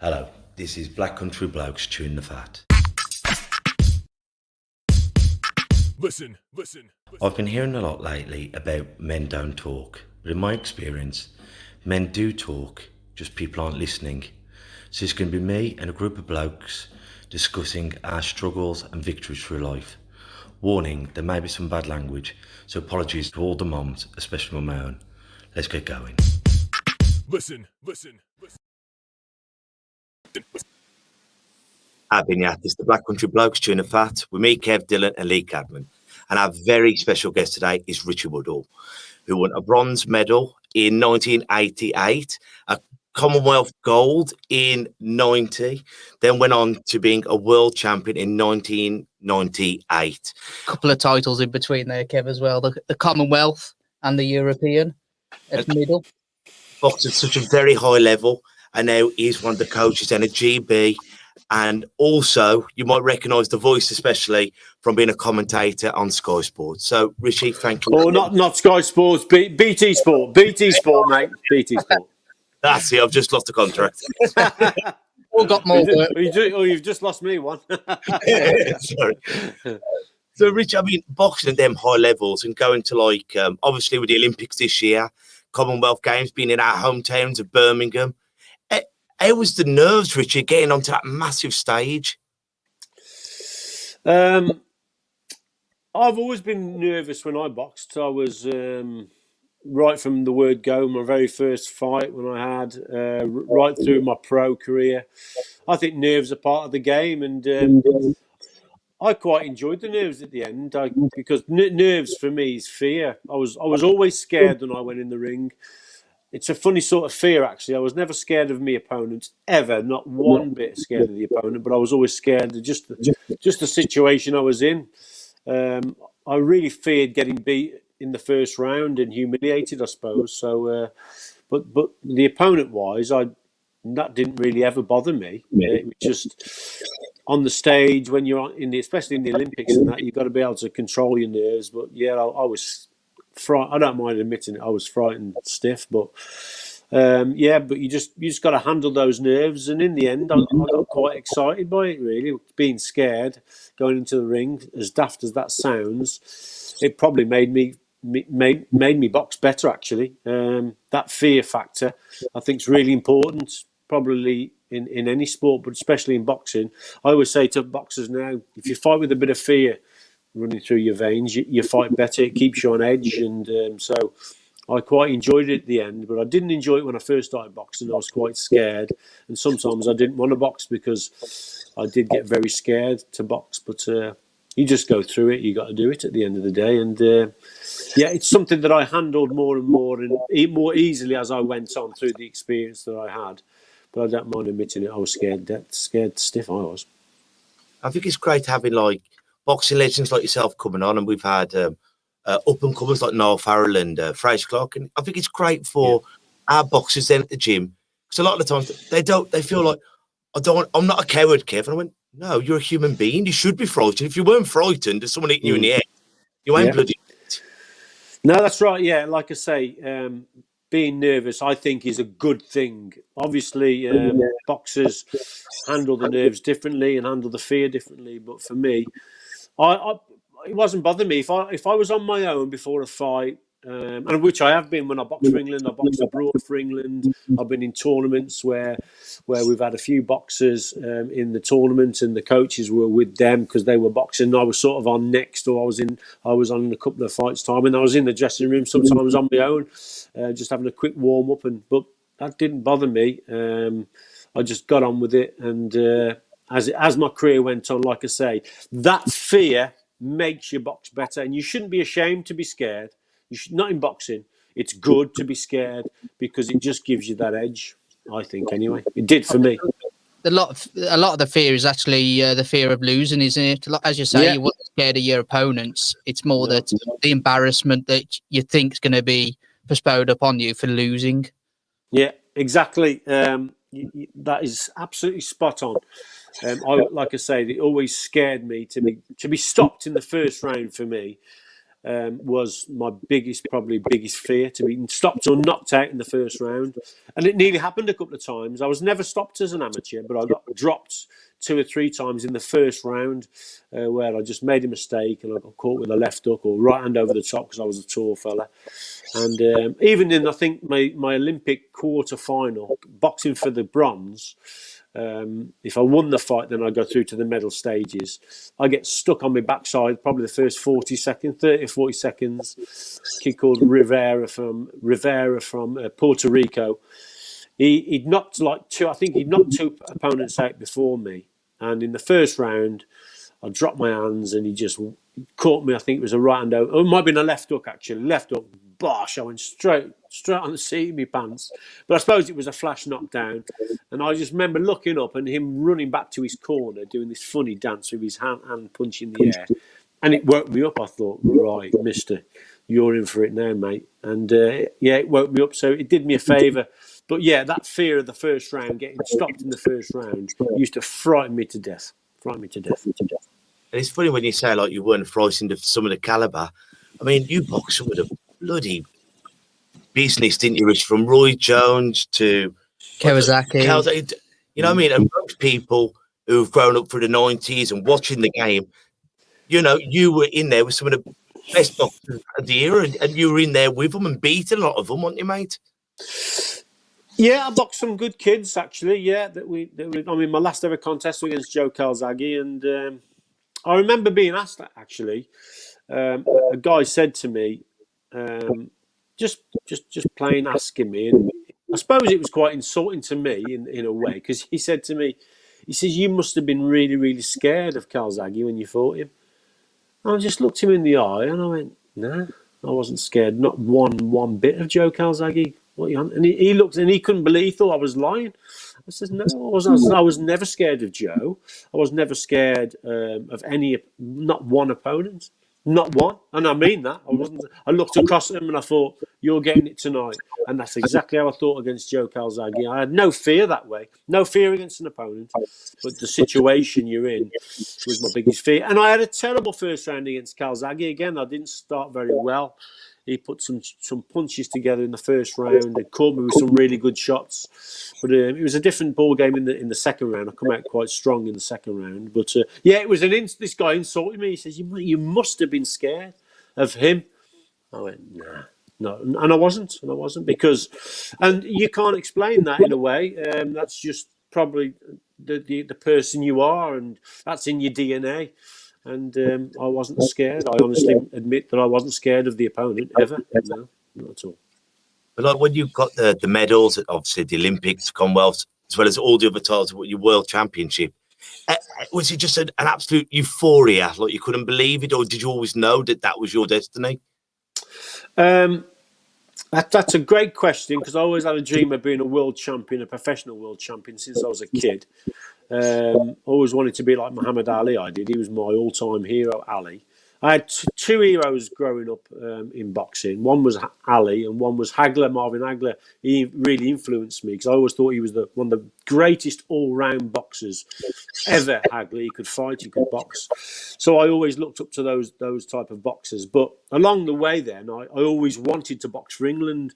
Hello, this is Black Country Blokes chewing the fat. Listen. I've been hearing a lot lately about men don't talk, but in my experience, men do talk, just people aren't listening. So it's going to be me and a group of blokes discussing our struggles and victories through life. Warning, there may be some bad language, so apologies to all the moms, especially my own. Let's get going. Listen. I've been at this, the Black Country Blokes chewing the fat with me, Kev Dillon and Lee Cadman. And our very special guest today is Richie Woodhall, who won a bronze medal in 1988, a Commonwealth gold in 90, then went on to being a world champion in 1998. A couple of titles in between there, Kev, as well. The Commonwealth and the European at middle. Boxed at such a very high level, and now he's one of the coaches in a GB. And also, you might recognise the voice, especially from being a commentator on Sky Sports. So, Richie, thank you. Oh, not Sky Sports, BT Sport, mate, BT Sport. That's it. I've just lost the contract. All got more work. You've just lost me one. Sorry. So, Rich, I mean, boxing at them high levels and going to obviously with the Olympics this year, Commonwealth Games being in our hometowns of Birmingham. How was the nerves, Richard, getting onto that massive stage? I've always been nervous when I boxed. I was right from the word go, my very first fight when I had, right through my pro career. I think nerves are part of the game, and I quite enjoyed the nerves at the end because nerves for me is fear. I was always scared when I went in the ring. It's a funny sort of fear, actually. I was never scared of my opponents, ever. Not one bit scared of the opponent, but I was always scared of just the situation I was in. I really feared getting beat in the first round and humiliated, I suppose. So, but the opponent-wise, that didn't really ever bother me. It was just on the stage when you're especially in the Olympics and that, you've got to be able to control your nerves. But yeah, I was. I don't mind admitting it. I was frightened stiff, but but you just got to handle those nerves. And in the end, I got quite excited by it. Really, being scared going into the ring, as daft as that sounds, it probably made me box better. Actually, that fear factor I think is really important. Probably in any sport, but especially in boxing. I always say to boxers now, if you fight with a bit of fear running through your veins, you fight better. It keeps you on edge, and so I quite enjoyed it at the end. But I didn't enjoy it when I first started boxing. I was quite scared, and sometimes I didn't want to box because I did get very scared to box. But you just go through it. You got to do it at the end of the day, and it's something that I handled more and more more easily as I went on through the experience that I had. But I don't mind admitting it. I was scared stiff. I was. I think it's great having boxing legends like yourself coming on, and we've had up and comers like Noel Farrell and Fraser Clark, and I think it's great for our boxers then at the gym, because a lot of the times they feel like I'm not a coward, Kev. And I went, no, you're a human being. You should be frightened. If you weren't frightened, there's someone hitting you in the head. You ain't bloody. No, that's right. Yeah, like I say, being nervous, I think, is a good thing. Obviously, boxers handle the nerves differently and handle the fear differently. But for me, it wasn't bothering me if I was on my own before a fight, and which I have been when I boxed for England. I boxed abroad for England. I've been in tournaments where we've had a few boxers in the tournament, and the coaches were with them because they were boxing. I was sort of on next, or I was on a couple of fights time, and I was in the dressing room sometimes on my own, just having a quick warm up. But that didn't bother me. I just got on with it, and as my career went on, like I say, that fear makes your box better, and you shouldn't be ashamed to be scared. You should not in boxing. It's good to be scared because it just gives you that edge. I think, anyway, it did for me. A lot of the fear is actually the fear of losing, isn't it? As you say, you weren't scared of your opponents. It's more that the embarrassment that you think is going to be bestowed upon you for losing. Yeah, exactly. That is absolutely spot on. Like I say, it always scared me to be stopped in the first round for me. was my probably biggest fear, to be stopped or knocked out in the first round. And it nearly happened a couple of times. I was never stopped as an amateur, but I got dropped 2 or 3 times in the first round where I just made a mistake and I got caught with a left hook or right hand over the top because I was a tall fella. And even in, I think, my Olympic quarter final, boxing for the bronze, if I won the fight, then I go through to the medal stages. I get stuck on my backside probably the first 30 or 40 seconds. A kid called Rivera from Puerto Rico. He'd knocked he'd knocked 2 opponents out before me. And in the first round, I dropped my hands and he just caught me. I think it was a right hand over. It might have been a left hook, actually. Left hook, bosh. I went straight on the seat of my pants. But I suppose it was a flash knockdown. And I just remember looking up and him running back to his corner, doing this funny dance with his hand punching the air. And it woke me up. I thought, right, mister, you're in for it now, mate. And it woke me up. So it did me a favour. But yeah, that fear of the first round, getting stopped in the first round, used to frighten me to death. And it's funny when you say like you weren't frightened of some of the caliber. I mean, you boxed some of the bloody business, didn't you, Rich? From Roy Jones to Kawasaki. You know what I mean? And most people who've grown up through the 90s and watching the game, you know, you were in there with some of the best boxers of the era, and you were in there with them and beating a lot of them, weren't you, mate? Yeah, I boxed some good kids, actually. Yeah, my last ever contest was against Joe Calzaghe, and I remember being asked that, actually. A guy said to me, just plain asking me, and I suppose it was quite insulting to me in a way, because he said to me, he says, you must have been really, really scared of Calzaghe when you fought him. And I just looked him in the eye and I went, nah, I wasn't scared, not one bit of Joe Calzaghe. What you on? And he looked and he couldn't believe, he thought I was lying. I said, no, I wasn't. I was never scared of Joe. I was never scared of not one opponent. Not one. And I mean that. I looked across at him and I thought, you're getting it tonight. And that's exactly how I thought against Joe Calzaghe. I had no fear that way. No fear against an opponent. But the situation you're in was my biggest fear. And I had a terrible first round against Calzaghe. Again, I didn't start very well. He put some punches together in the first round and caught me with some really good shots. But it was a different ball game in the second round. I come out quite strong in the second round. But it was this guy insulted me. He says, you must have been scared of him. I went, nah. No, and I wasn't because, and you can't explain that in a way. That's just probably the person you are, and that's in your DNA. And I wasn't scared. I honestly admit that I wasn't scared of the opponent ever. No, not at all. But like when you got the medals, obviously the Olympics, Commonwealth, as well as all the other titles, your World Championship, was it just an absolute euphoria? Like you couldn't believe it, or did you always know that was your destiny? That's a great question, because I always had a dream of being a world champion, a professional world champion, since I was a kid. Always wanted to be like Muhammad Ali. He was my all-time hero, Ali. I had 2 heroes growing up in boxing. One was Ali and one was Hagler, Marvin Hagler. He really influenced me because I always thought he was one of the greatest all-round boxers ever. Hagler, he could fight, he could box. So I always looked up to those type of boxers. But along the way then, I always wanted to box for England.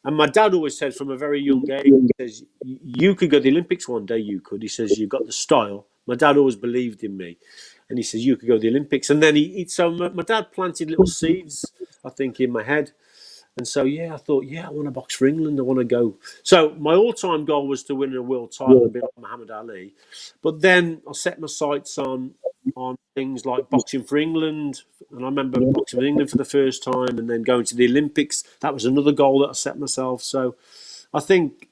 And my dad always said from a very young age, he says, you could go to the Olympics one day, you could. He says, you've got the style. My dad always believed in me. And he says, you could go to the Olympics. And then so my dad planted little seeds, I think, in my head. And so, I thought, I want to box for England. I want to go. So my all-time goal was to win a world title and be like Muhammad Ali. But then I set my sights on things like boxing for England. And I remember boxing for England for the first time and then going to the Olympics. That was another goal that I set myself. So I think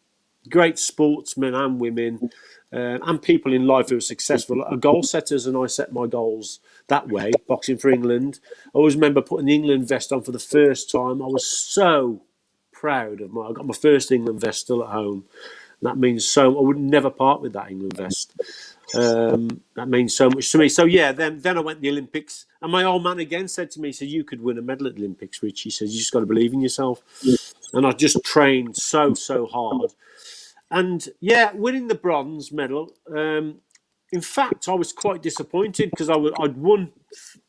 great sportsmen and women and people in life who are successful are goal setters, and I set my goals that way, boxing for England. I always remember putting the England vest on for the first time. I was so proud of I got my first England vest still at home. And that means so. I would never part with that England vest. That means so much to me. So then I went to the Olympics, and my old man again said to me, he said, you could win a medal at the Olympics, Rich. He says, you just got to believe in yourself. And I just trained so hard. And winning the bronze medal, in fact, I was quite disappointed because I'd won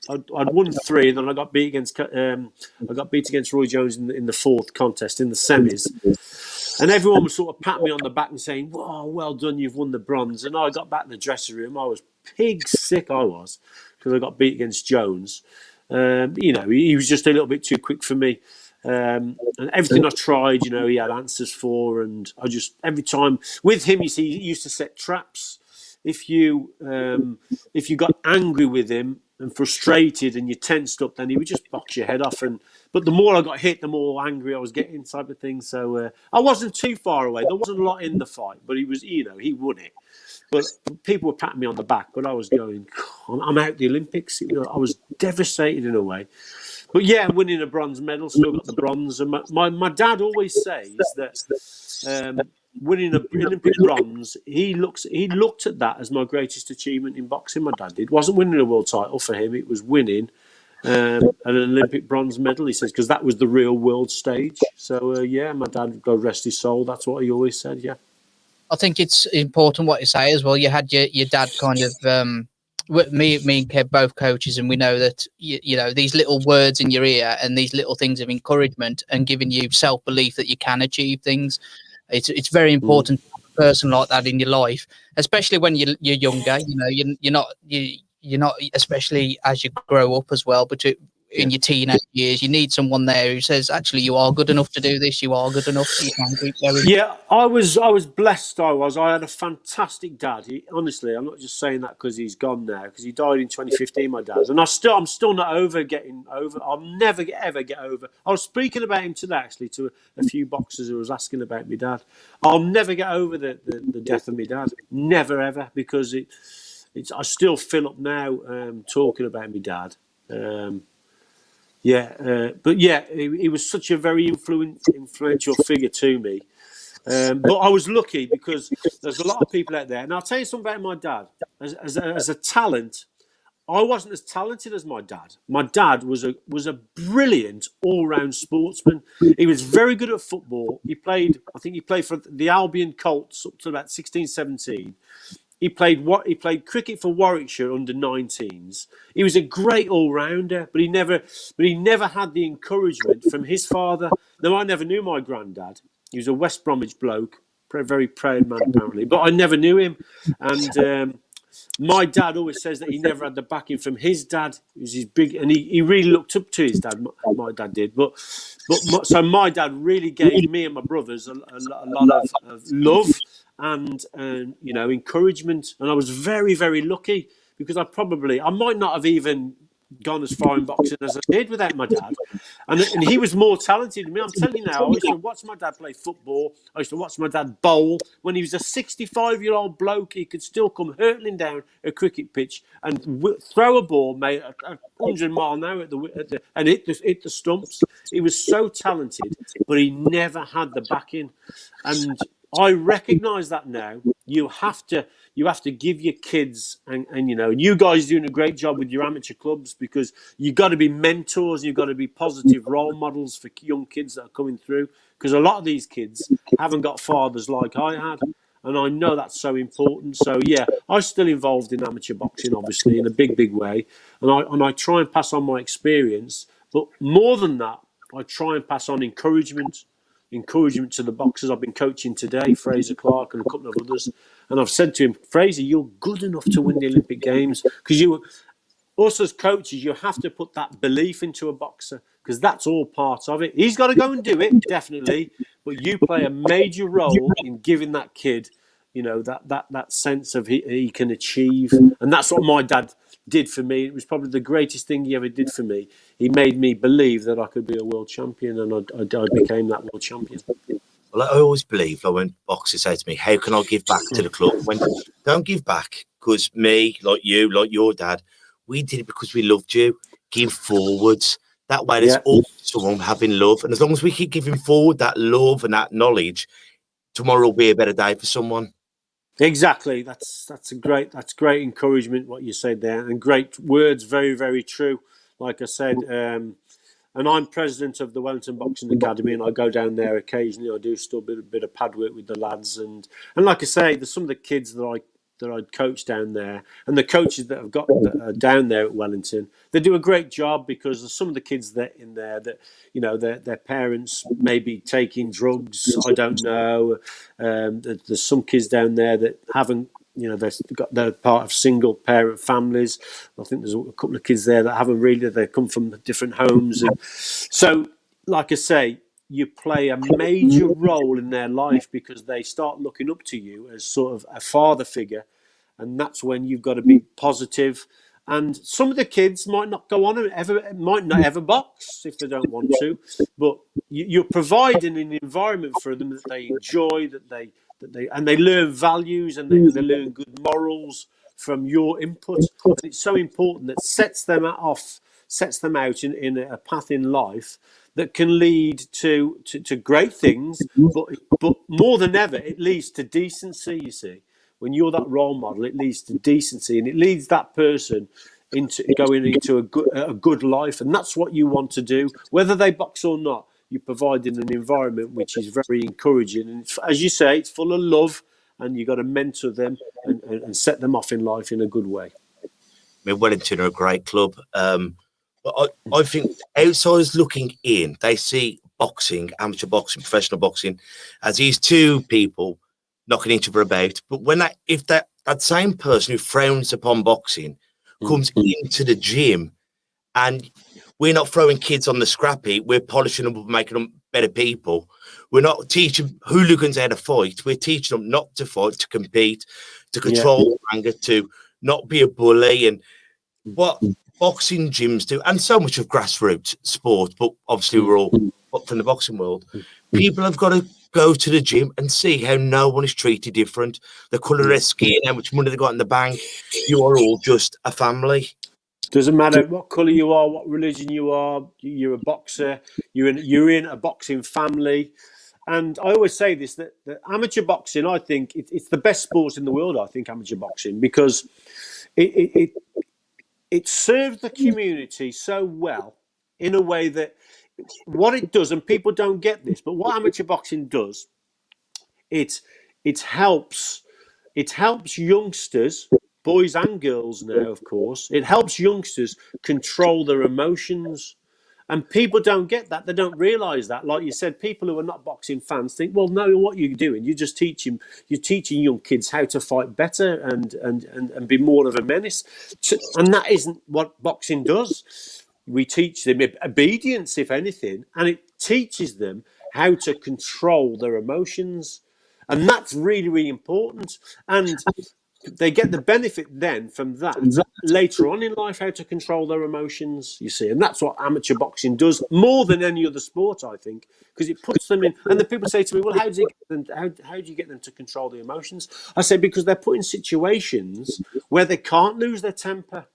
3, and then I got beat against Roy Jones in the 4th contest in the semis, and everyone was sort of patting me on the back and saying, "Wow, well done, you've won the bronze." And I got back in the dressing room, I was pig sick, I was, because I got beat against Jones. He was just a little bit too quick for me. And everything I tried, he had answers for, and I just every time with him, you see, he used to set traps. If you got angry with him and frustrated and you tensed up, then he would just box your head off. But the more I got hit, the more angry I was getting, type of thing. So I wasn't too far away. There wasn't a lot in the fight, but he won it. But people were patting me on the back, but I was going, I'm out the Olympics. I was devastated in a way. But yeah, winning a bronze medal, still got the bronze. And my dad always says that winning an Olympic bronze, he looked at that as my greatest achievement in boxing. My dad did. It wasn't winning a world title for him; it was winning an Olympic bronze medal. He says because that was the real world stage. So yeah, my dad, God rest his soul, that's what he always said. Yeah. I think it's important what you say as well. You had your dad kind of me and Kev both coaches, and we know that these little words in your ear and these little things of encouragement and giving you self-belief that you can achieve things. It's very important to have a person like that in your life, especially when you're younger. You're not especially as you grow up as well, but in your teenage years, you need someone there who says, actually, you are good enough to do this. You are good enough. You can keep going. Yeah, I was blessed. I had a fantastic dad. Honestly, I'm not just saying that because he's gone now, because he died in 2015, my dad. And I'm still not getting over. I'll never ever get over. I was speaking about him today, actually, to a few boxers who was asking about my dad. I'll never get over the death of my dad. Never, ever, because I still fill up now talking about my dad. But he was such a very influential figure to me. But I was lucky because there's a lot of people out there. And I'll tell you something about my dad. As a talent, I wasn't as talented as my dad. My dad was a brilliant all-round sportsman. He was very good at football. I think he played for the Albion Colts up to about 16, 17. He played cricket for Warwickshire under 19s. He was a great all-rounder, but he never had the encouragement from his father. Now, I never knew my granddad. He was a West Bromwich bloke, a very proud man apparently, but I never knew him. And my dad always says that he never had the backing from his dad. He was his big, and he really looked up to his dad. My dad did, so my dad really gave me and my brothers a lot of love and encouragement. And I was very, very lucky because I might not have even gone as far in boxing as I did without my dad. And he was more talented than me. I'm telling you now, I used to watch my dad play football. I used to watch my dad bowl. When he was a 65-year-old bloke, he could still come hurtling down a cricket pitch and throw a ball, mate, at 100 mile an hour and hit the stumps. He was so talented, but he never had the backing. And I recognise that now. You have to give your kids, and you guys are doing a great job with your amateur clubs, because you've got to be mentors, you've got to be positive role models for young kids that are coming through, because a lot of these kids haven't got fathers like I had, and I know that's so important. So yeah, I'm still involved in amateur boxing, obviously, in a big way, and I try and pass on my experience, but more than that, I try and pass on encouragement to the boxers I've been coaching today, Fraser Clark and a couple of others. And I've said to him, Fraser, you're good enough to win the Olympic Games, because us as coaches, you have to put that belief into a boxer, because that's all part of it. He's got to go and do it, definitely, but you play a major role in giving that kid, that sense of he can achieve. And that's what my dad did for me. It was probably the greatest thing he ever did for me. He made me believe that I could be a world champion, and I became that world champion. Well, I always believe, when boxers say to me, how can I give back to the club? Don't give back, because me, like you, like your dad, we did it because we loved you. Give forwards. That way there's always someone having love. And as long as we keep giving forward that love and that knowledge, tomorrow will be a better day for someone. Exactly. That's great encouragement, what you said there, and great words. Very, very true. Like I said, and I'm president of the Wellington Boxing Academy, and I go down there occasionally. I do still a bit of pad work with the lads, and like I say, there's some of the kids that that I'd coached down there, and the coaches that are down there at Wellington, they do a great job, because there's some of the kids that in there that, you know, their parents may be taking drugs. I don't know. There's some kids down there that haven't, you know, they're part of single parent families. I think there's a couple of kids there that haven't really. They come from different homes, and so, like I say, you play a major role in their life, because they start looking up to you as sort of a father figure, and that's when you've got to be positive. And some of the kids might not go on and might not ever box if they don't want to, but you're providing an environment for them that they enjoy, that they learn values, and they learn good morals from your input. And it's so important that sets them out in a path in life that can lead to great things, but more than ever, it leads to decency. You see, when you're that role model, it leads to decency, and it leads that person into going into a good life, and that's what you want to do, whether they box or not. You're providing an environment which is very encouraging, and as you say, it's full of love, and you've got to mentor them and set them off in life in a good way. I mean, Wellington are a great club. But I think outsiders looking in, they see boxing, amateur boxing, professional boxing, as these two people knocking each other about. But if that same person who frowns upon boxing comes into the gym, and we're not throwing kids on the scrappy, we're polishing them up, making them better people. We're not teaching hooligans how to fight. We're teaching them not to fight, to compete, to control anger, to not be a bully, and what boxing gyms do, and so much of grassroots sport, but obviously we're all from the boxing world. People have got to go to the gym and see how no one is treated different, the colour of their skin, how much money they got in the bank. You are all just a family. Doesn't matter what colour you are, what religion you are, you're a boxer, you're in a boxing family. And I always say this, that amateur boxing, I think it's the best sport in the world, I think, amateur boxing, because it serves the community so well in a way that what it does, and people don't get this, but what amateur boxing does, it helps youngsters, boys and girls now, of course, it helps youngsters control their emotions. And people don't get that. They don't realise that. Like you said, people who are not boxing fans think, well, no, what you're doing, you're teaching young kids how to fight better and be more of a menace. And that isn't what boxing does. We teach them obedience, if anything, and it teaches them how to control their emotions. And that's really, really important. And they get the benefit then from that later on in life, how to control their emotions, you see. And that's what amateur boxing does more than any other sport, I think, because it puts them in. And the people say to me, well, how do you get them to control the emotions? I say, because they're put in situations where they can't lose their temper.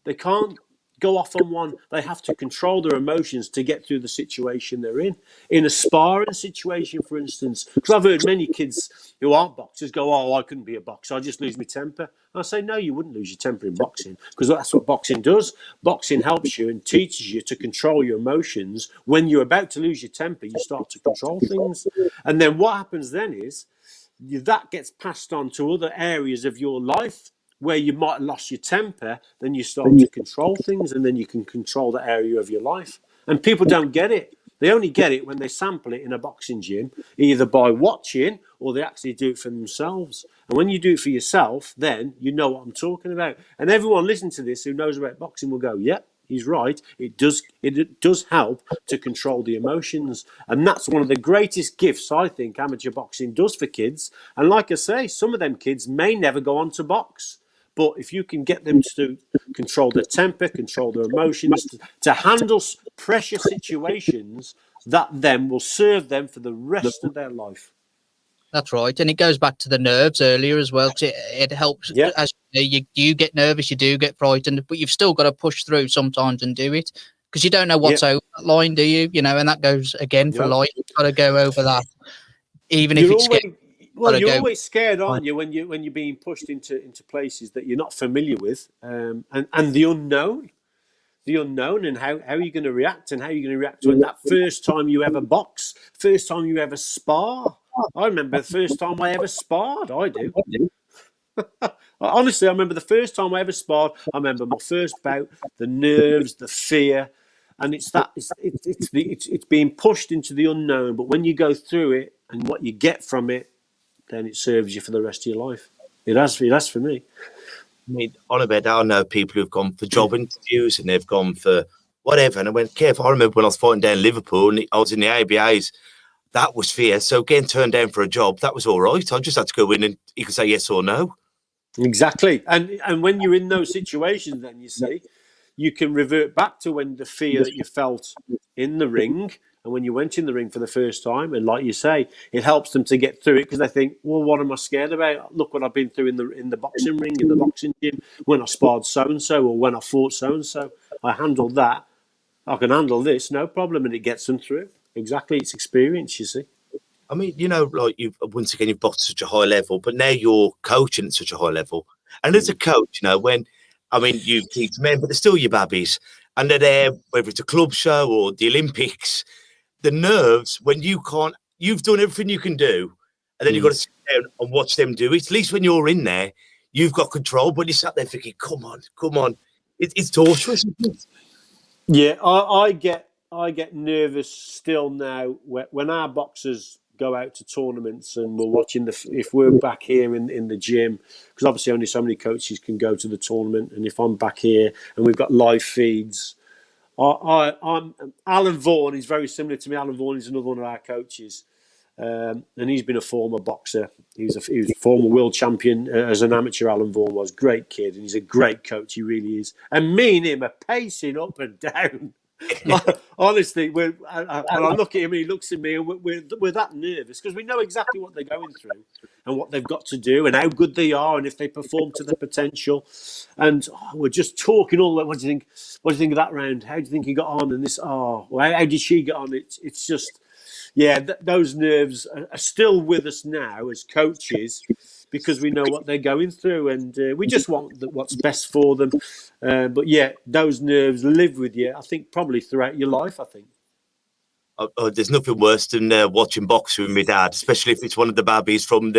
They can't go off on one. They have to control their emotions to get through the situation they're in. In a sparring situation, for instance, because I've heard many kids who aren't boxers go, oh, I couldn't be a boxer, I just lose my temper. And I say, no, you wouldn't lose your temper in boxing, because that's what boxing does. Boxing helps you and teaches you to control your emotions. When you're about to lose your temper, you start to control things. And then what happens then is that gets passed on to other areas of your life where you might have lost your temper. Then you start to control things, and then you can control that area of your life. And people don't get it. They only get it when they sample it in a boxing gym, either by watching or they actually do it for themselves. And when you do it for yourself, then you know what I'm talking about. And everyone listening to this who knows about boxing will go, yep, he's right. It does help to control the emotions. And that's one of the greatest gifts, I think, amateur boxing does for kids. And like I say, some of them kids may never go on to box. But if you can get them to control their temper, control their emotions, to handle pressure situations, that then will serve them for the rest of their life. That's right. And it goes back to the nerves earlier as well. It helps. Yeah. As you get nervous, you do get frightened, but you've still got to push through sometimes and do it, because you don't know what's over that line, do you? You know, and that goes again for life. You've got to go over that, even if it's scary. Well, you're always scared, aren't you, when you're being pushed into places that you're not familiar with, and the unknown, and how are you going to react, and how are you going to react to it that first time you ever box, first time you ever spar. I remember the first time I ever sparred. I do. Honestly, I remember the first time I ever sparred. I remember my first bout, the nerves, the fear, and it's being pushed into the unknown. But when you go through it and what you get from it, then it serves you for the rest of your life. It has for me. I mean, on about that, I know people who've gone for job interviews and they've gone for whatever. And I went, Kev, I remember when I was fighting down Liverpool and I was in the ABAs, that was fear. So getting turned down for a job, that was all right. I just had to go in and you could say yes or no. Exactly. And when you're in those situations, then you see, you can revert back to when the fear that you felt in the ring and when you went in the ring for the first time. And like you say, it helps them to get through it because they think, well, what am I scared about? Look what I've been through in the boxing ring, in the boxing gym, when I sparred so-and-so or when I fought so-and-so. I handled that. I can handle this, no problem. And it gets them through. Exactly. It's experience, you see. I mean, you know, like you've once again you've boxed at such a high level, but now you're coaching at such a high level. And as a coach, you know, when I mean you teach men, but they're still your babbies, and they're there, whether it's a club show or the Olympics, the nerves when you can't, you've done everything you can do, and then you've got to sit down and watch them do it. At least when you're in there, you've got control, but you sat there thinking, come on. It's torturous. Yeah, I get nervous still now when our boxers go out to tournaments and we're watching if we're back here in the gym, because obviously only so many coaches can go to the tournament, and if I'm back here and we've got live feeds, I'm Alan Vaughan is very similar to me. Alan Vaughan is another one of our coaches, and he's been a former boxer. He was a former world champion as an amateur. Alan Vaughan was great kid, and he's a great coach. He really is. And me and him are pacing up and down. Honestly, and I look at him and he looks at me, and we're that nervous because we know exactly what they're going through and what they've got to do and how good they are and if they perform to their potential. And we're just talking all that. What do you think? What do you think of that round? How do you think he got on? And this, well, how did she get on? It's just, yeah, those nerves are still with us now as coaches because we know what they're going through and we just want what's best for them. But yeah, those nerves live with you, I think, probably throughout your life, I think. There's nothing worse than watching boxing with my dad, especially if it's one of the babbies and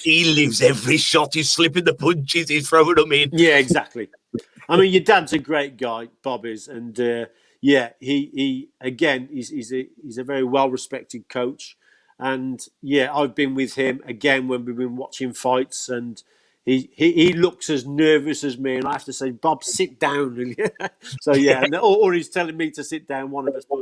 he lives every shot. He's slipping the punches, he's throwing them in. Yeah, exactly. I mean, your dad's a great guy, Bob is, and yeah, he again, he's a very well respected coach, and yeah, I've been with him again when we've been watching fights, and he looks as nervous as me, and I have to say, Bob, sit down. So yeah, or he's telling me to sit down, one of us, but.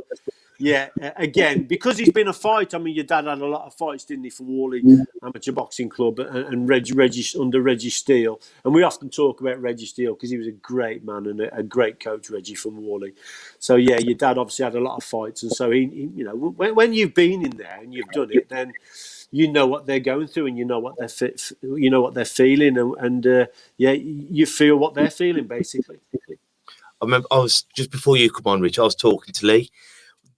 Yeah, again, because he's been a fighter. I mean, your dad had a lot of fights, didn't he, for Worley Amateur Boxing Club and Reggie under Reggie Steele. And we often talk about Reggie Steele because he was a great man and a great coach, Reggie from Worley. So yeah, your dad obviously had a lot of fights, and so he you know, when you've been in there and you've done it, then you know what they're going through and you know what they're feeling, and yeah, you feel what they're feeling basically. I remember I was just before you come on, Rich. I was talking to Lee.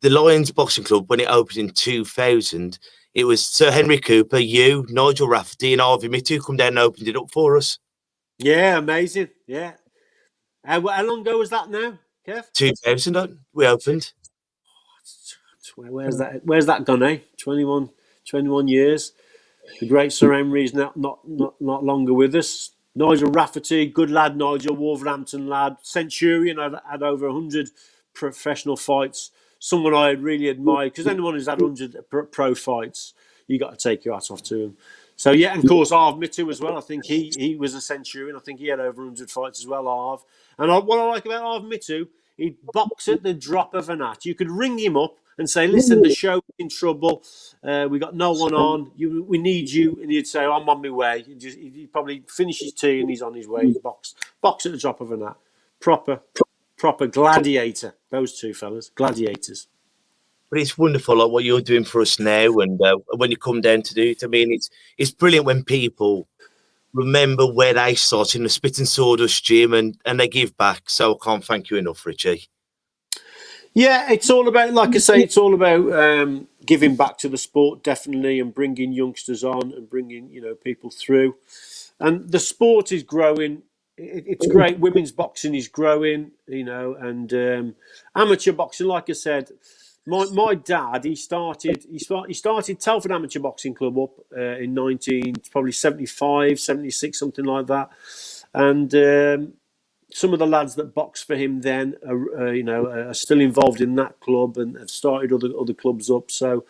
The Lions Boxing Club, when it opened in 2000, it was Sir Henry Cooper, you, Nigel Rafferty, and Harvey Mittu come down and opened it up for us. Yeah, amazing. Yeah. How long ago was that now, Kev? 2000, we opened. Where's that gone, eh? 21 years. The great Sir Henry's not longer with us. Nigel Rafferty, good lad, Nigel, Wolverhampton lad. Centurion, had over 100 professional fights. Someone I really admire, because anyone who's had 100 pro fights, you got to take your hat off to him. So yeah, and of course Arv Mittu as well. I think he was a centurion. I think he had over 100 fights as well, Arv. And what I like about Arv Mittu, he'd box at the drop of an hat. You could ring him up and say, "Listen, the show's in trouble. We got no one on. We need you." And he'd say, "I'm on my way." He'd probably finish his tea and he's on his way. He'd box at the drop of an hat. Proper gladiator. Those two fellas, gladiators. But it's wonderful, like what you're doing for us now, and when you come down to do it. I mean, it's brilliant when people remember where they started in the Spit and Sawdust gym, and they give back. So I can't thank you enough, Richie. Yeah, it's all about, like I say, it's all about giving back to the sport, definitely, and bringing youngsters on and bringing people through. And the sport is growing. It's great. Women's boxing is growing, and amateur boxing, like I said, my dad, he started Telford Amateur Boxing Club up in 1975, 76, something like that, and some of the lads that boxed for him then are still involved in that club and have started other clubs up. So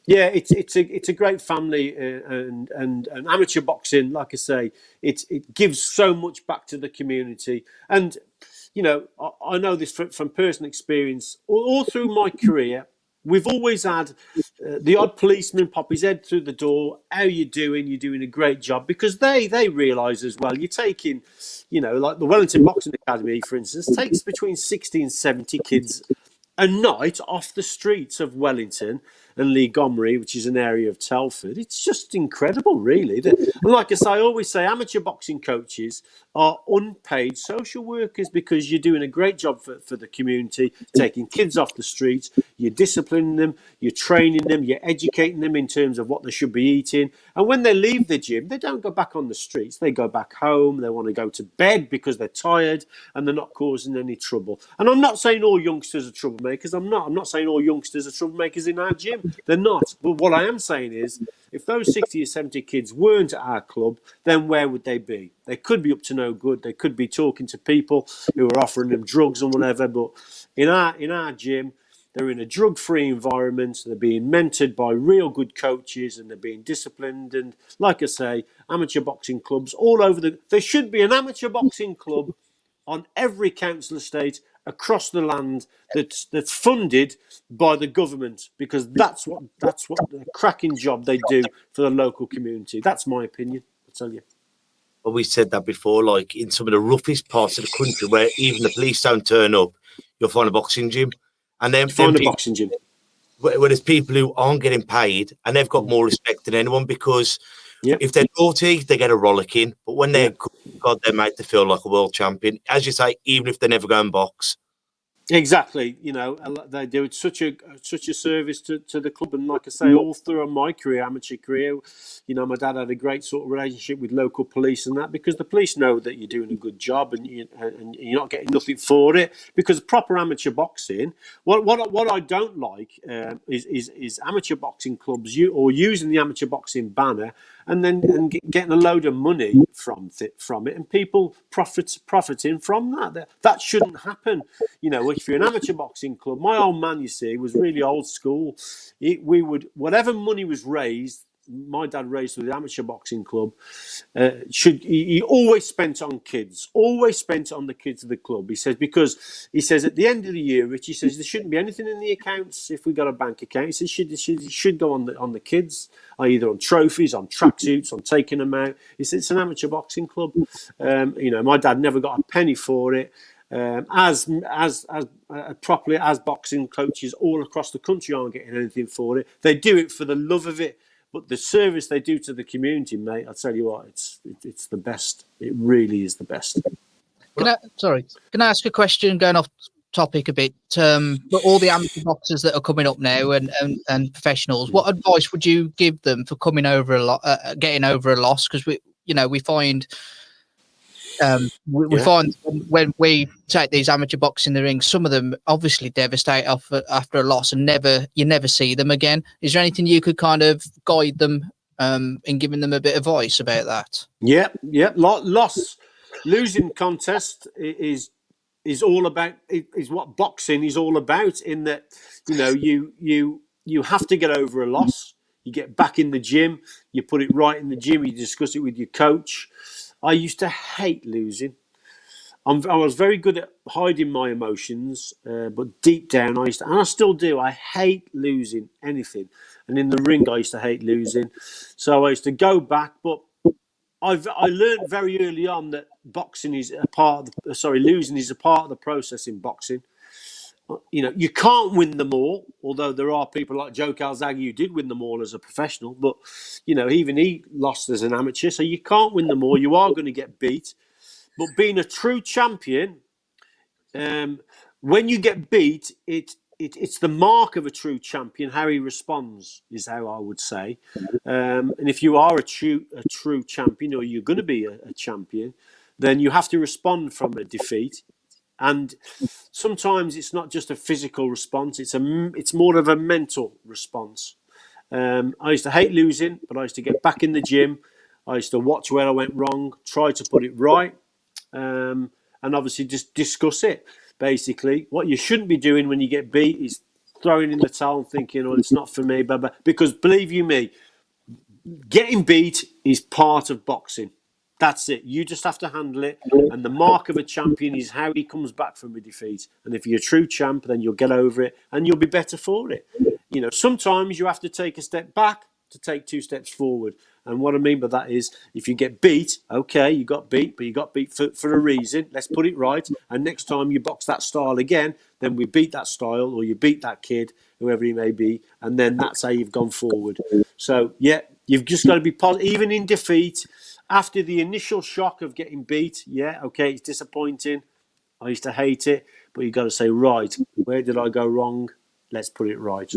yeah, it's a great family, and amateur boxing, like I say, it gives so much back to the community. And I know this from personal experience. All through my career, we've always had the odd policeman pop his head through the door. How you doing? You're doing a great job, because they realise as well. You're taking, like the Wellington Boxing Academy, for instance, takes between 60 and 70 kids a night off the streets of Wellington and Lee Gomery, which is an area of Telford. It's just incredible, really. And like I say, I always say amateur boxing coaches are unpaid social workers, because you're doing a great job for the community, taking kids off the streets, you're disciplining them, you're training them, you're educating them in terms of what they should be eating. And when they leave the gym, they don't go back on the streets. They go back home. They want to go to bed because they're tired and they're not causing any trouble. And I'm not saying all youngsters are troublemakers. I'm not saying all youngsters are troublemakers in our gym. They're not. But what I am saying is, if those 60 or 70 kids weren't at our club, then where would they be? They could be up to no good. They could be talking to people who are offering them drugs and whatever. But in our gym, they're in a drug-free environment. They're being mentored by real good coaches, and they're being disciplined. And like I say, amateur boxing clubs all over there should be an amateur boxing club on every council estate across the land that's funded by the government, because that's what the cracking job they do for the local community. That's my opinion, I tell you. Well, we said that before, like in some of the roughest parts of the country where even the police don't turn up, you'll find a boxing gym. And then Boxing gym. Where there's people who aren't getting paid, and they've got more respect than anyone, because if they're naughty, they get a rollicking. But when they're good, God, they're made to feel like a world champion. As you say, even if they never go and box. Exactly, they do such a service to the club, and like I say, all through my career, amateur career, my dad had a great sort of relationship with local police and that, because the police know that you're doing a good job and you're not getting nothing for it. Because proper amateur boxing, what I don't like is amateur boxing clubs using the amateur boxing banner and then getting a load of money from it, and people profiting from that. That shouldn't happen. If you're an amateur boxing club, my old man, you see, was really old school. We would, whatever money was raised, my dad raised with the amateur boxing club, he always spent on kids, always spent on the kids of the club. He says, because he says at the end of the year, Richie says, there shouldn't be anything in the accounts if we got a bank account. He says it should go on the kids, either on trophies, on tracksuits, on taking them out. He says it's an amateur boxing club. My dad never got a penny for it. As properly as boxing coaches all across the country aren't getting anything for it. They do it for the love of it, but the service they do to the community, mate, I'll tell you what, it's the best. It really is the best. Can I ask a question going off topic a bit? For all the amateur boxers that are coming up now and professionals, what advice would you give them for coming over getting over a loss? Because we find. We find when we take these amateur boxing in the ring, some of them obviously devastate after a loss, and you never see them again. Is there anything you could kind of guide them in giving them a bit of advice about that? Yeah. Losing contest is all about, is what boxing is all about, in that you have to get over a loss. You get back in the gym, you put it right in the gym, you discuss it with your coach. I used to hate losing. I was very good at hiding my emotions, but deep down, and I still do, I hate losing anything. And in the ring, I used to hate losing. So I used to go back, but I learned very early on that losing is a part of the process in boxing. You can't win them all, although there are people like Joe Calzaghe who did win them all as a professional, but even he lost as an amateur, so you can't win them all. You are going to get beat, but being a true champion, when you get beat, it's the mark of a true champion. How he responds is how I would say, and if you are a true champion, or you're going to be a champion, then you have to respond from a defeat. And sometimes it's not just a physical response; it's more of a mental response. I used to hate losing, but I used to get back in the gym. I used to watch where I went wrong, try to put it right, and obviously just discuss it. Basically, what you shouldn't be doing when you get beat is throwing in the towel and thinking, "Oh, it's not for me," blah, blah. Because believe you me, getting beat is part of boxing. That's it. You just have to handle it. And the mark of a champion is how he comes back from a defeat. And if you're a true champ, then you'll get over it and you'll be better for it. You know, sometimes you have to take a step back to take 2 steps forward. And what I mean by that is, if you get beat, okay, you got beat, but you got beat for a reason. Let's put it right. And next time you box that style again, then we beat that style, or you beat that kid, whoever he may be, and then that's how you've gone forward. So, yeah, you've just got to be positive, even in defeat. After the initial shock of getting beat, yeah, okay, it's disappointing. I used to hate it, but you've got to say, right, where did I go wrong? Let's put it right.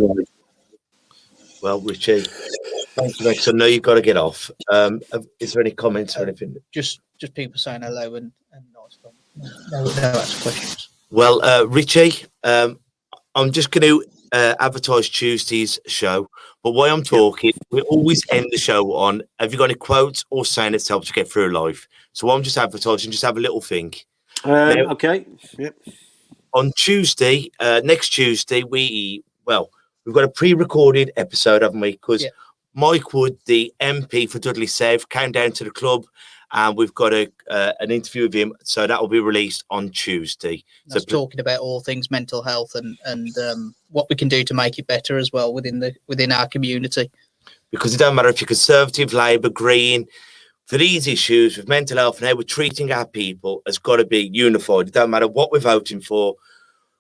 Well, Richie, thank you, Rex. I know you've got to get off. Is there any comments or anything? Just people saying hello and nice one. No actual questions. Well, Richie, I'm just going to advertise Tuesday's show. But while I'm talking, we always end the show on, have you got any quotes or saying that's helped you get through life? So I'm just advertising, just have a little think. Okay. Yep. On Tuesday, next Tuesday, we've got a pre-recorded episode, haven't we? Because Mike Wood, the MP for Dudley South, came down to the club, and we've got an interview with him. So that will be released on Tuesday. That's talking about all things mental health and what we can do to make it better as well within our community. Because it don't matter if you're Conservative, Labour, Green, for these issues with mental health and how we're treating our people has got to be unified. It don't matter what we're voting for,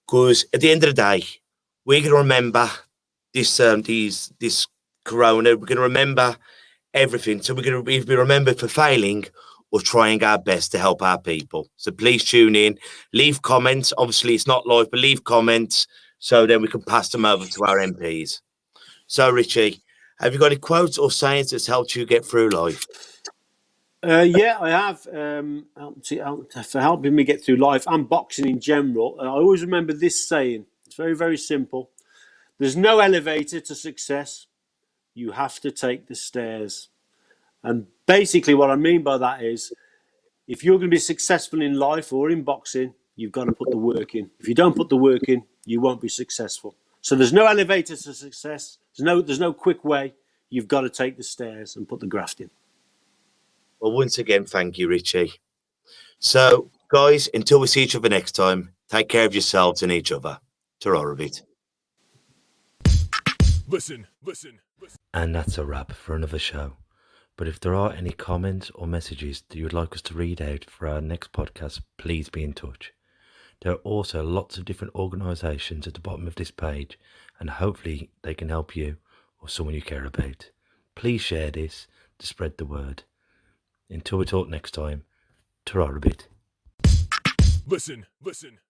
because at the end of the day, we're going to remember this corona. We're going to remember everything. So we're going to be remembered for failing or trying our best to help our people. So please tune in, leave comments. Obviously, it's not live, but leave comments so then we can pass them over to our MPs. So, Richie, have you got any quotes or sayings that's helped you get through life? Yeah, I have. For helping me get through life and boxing in general, I always remember this saying. It's very, very simple. There's no elevator to success. You have to take the stairs. And basically what I mean by that is, if you're going to be successful in life or in boxing, you've got to put the work in. If you don't put the work in, you won't be successful. So there's no elevator to success. There's no quick way. You've got to take the stairs and put the graft in. Well, once again, thank you, Richie. So, guys, until we see each other next time, take care of yourselves and each other. Ta-ra, bit. Listen. And that's a wrap for another show. But if there are any comments or messages that you would like us to read out for our next podcast, please be in touch. There are also lots of different organisations at the bottom of this page, and hopefully they can help you or someone you care about. Please share this to spread the word. Until we talk next time, ta-ra a bit. Listen.